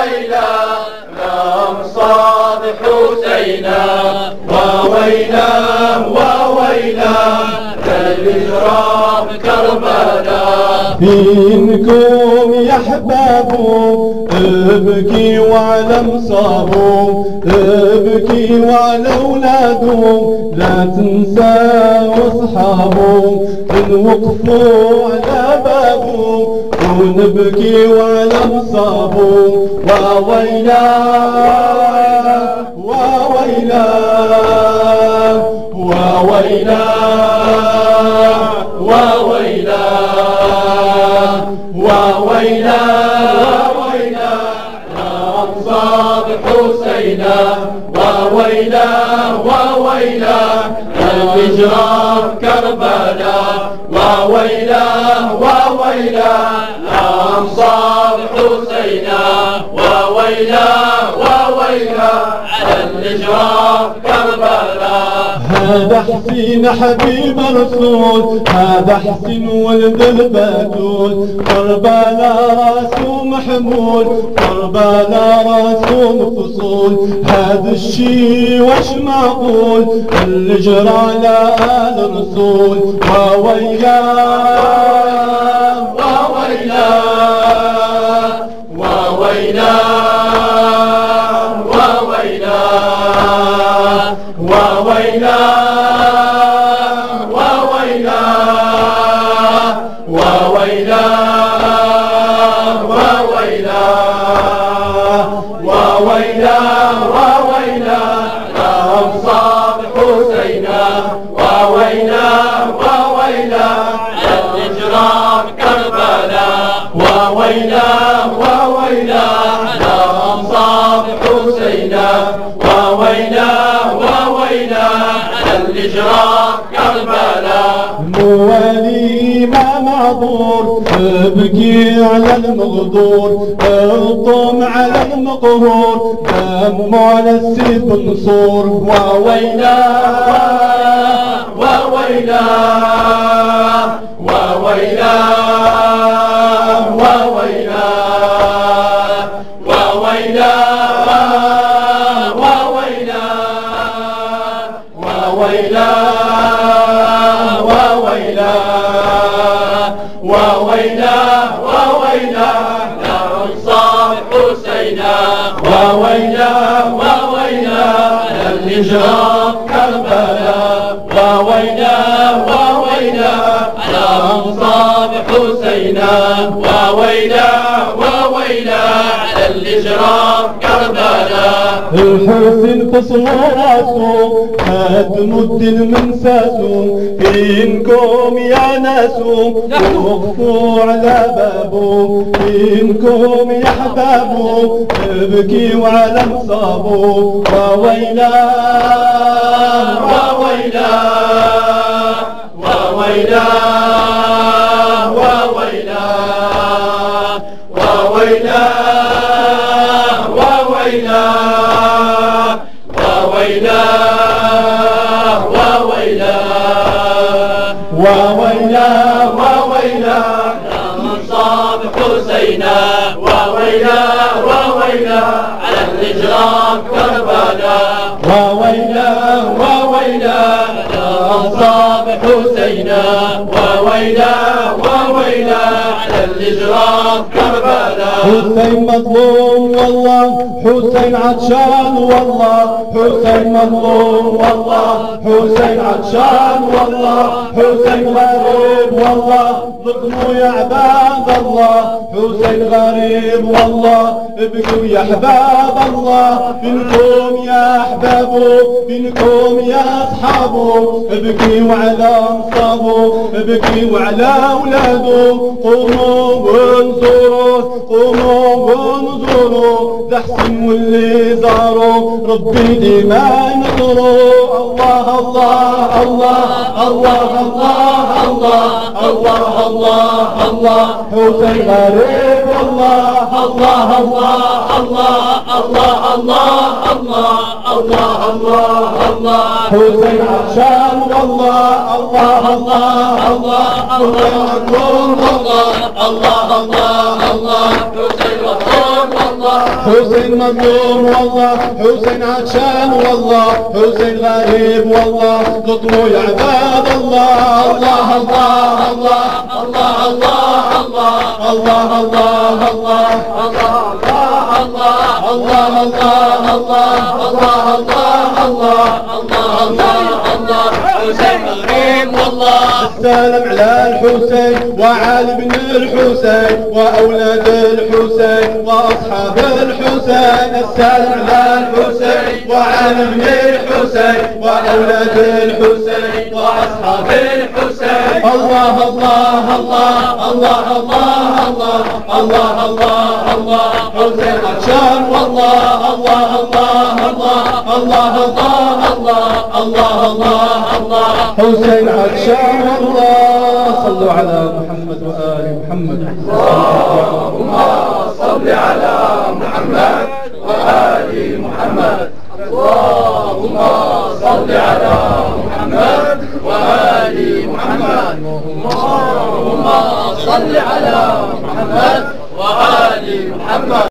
وويلا لأنصاب حسينا وويلا وويلا للإجرام كربلاء. فينكم يا أحبابهم ابكي وعلى مصابهم ابكي وعلى أولادهم لا تنسوا أصحابهم نوقفوا على بابهم ونبكي وعلى مصابهم وويلا وويلا وويلا وويلا وويلا وويلا لأنصاب حسينا وويلا وويلا للإجرام كربلاء. وويلا وويلا لأنصاب حسينا وويلا وويلا على الإجرام كربلاء. هذا حسين حبيب الرسول هذا حسين ولد البتول كربلاء راسه محمول كربلاء راسه مفصول هذا الشي وش معقول اللي جرى على آل الرسول وويلا وويلا وويلا وويلا وويلا وويلا وويلا وويلا وويلا وويلا لأنصاب حسينا وويلا وويلا للإجرام كربلاء. وويلا وويلا لأنصاب حسينا وويلا وويلا للإجرام كربلاء. موالي ما معذور ابكي على المغدور الطم على المقهور دم على السيف منصور وويلا وويلا وويلا وويلا وويلا وويلا وويلا وويلا وويلا وويلا لأنصاب حسينا وويلا وويلا للإجرام كربلاء. وويلا وويلا لأنصاب حسينا وويلا وويلا للإجرام كربلاء. الحسين فصل راسه هدموا الدين من ساسه فينكم يا ناسه وقفوا على بابه فينكم يا احبابه ابكي وعلى مصابه وويلا وويلا وويلا وويلا وويلا وويلا وويلا وويلا وويلا وويلا لأنصاب حسينا وويلا وويلا على الإجرام كربلاء. وويلا وويلا لأنصاب حسينا وويلا وويلا على الإجرام كربلاء. حسين مظلوم والله حسين عطشان والله حسين مظلوم والله حسين عطشان والله حسين غريب والله ظلموا يا عباد الله حسين غريب والله ابكوا يا احباب الله فينكم يا احبابه فينكم يا اصحابه ابكي وعلى انصابه ابكي وعلى اولاده قوموا وانصروا قوموا وانظروا ده حسين واللي زاروا ربي ديما ينصروا. الله الله الله الله الله الله الله الله الله حسين غريب والله الله الله الله الله الله الله الله الله الله حسين عطشان والله الله الله الله الله الله الله الله الله حسين غفور والله حسين مظلوم والله، حسين عطشان والله، حسين غريب والله، قطروا يا عباد الله. الله الله الله الله الله الله الله الله الله الله الله الله الله الله الله الله. حسين غريب والله. السلام على الحسين وعلي بن الحسين وأولاد الحسين وأصحاب الحسين. السلام على الحسين وعلي بن الحسين وأولاد الحسين وأصحاب الحسين. الله الله الله الله الله الله الله الله الله. حسين عطشان والله. الله الله الله الله الله الله الله الله. حسين عطشان والله. صلوا على محمد وآل محمد. اللهم صل على محمد وآل محمد. اللهم صل على محمد وآل محمد. اللهم صل على محمد وآل محمد.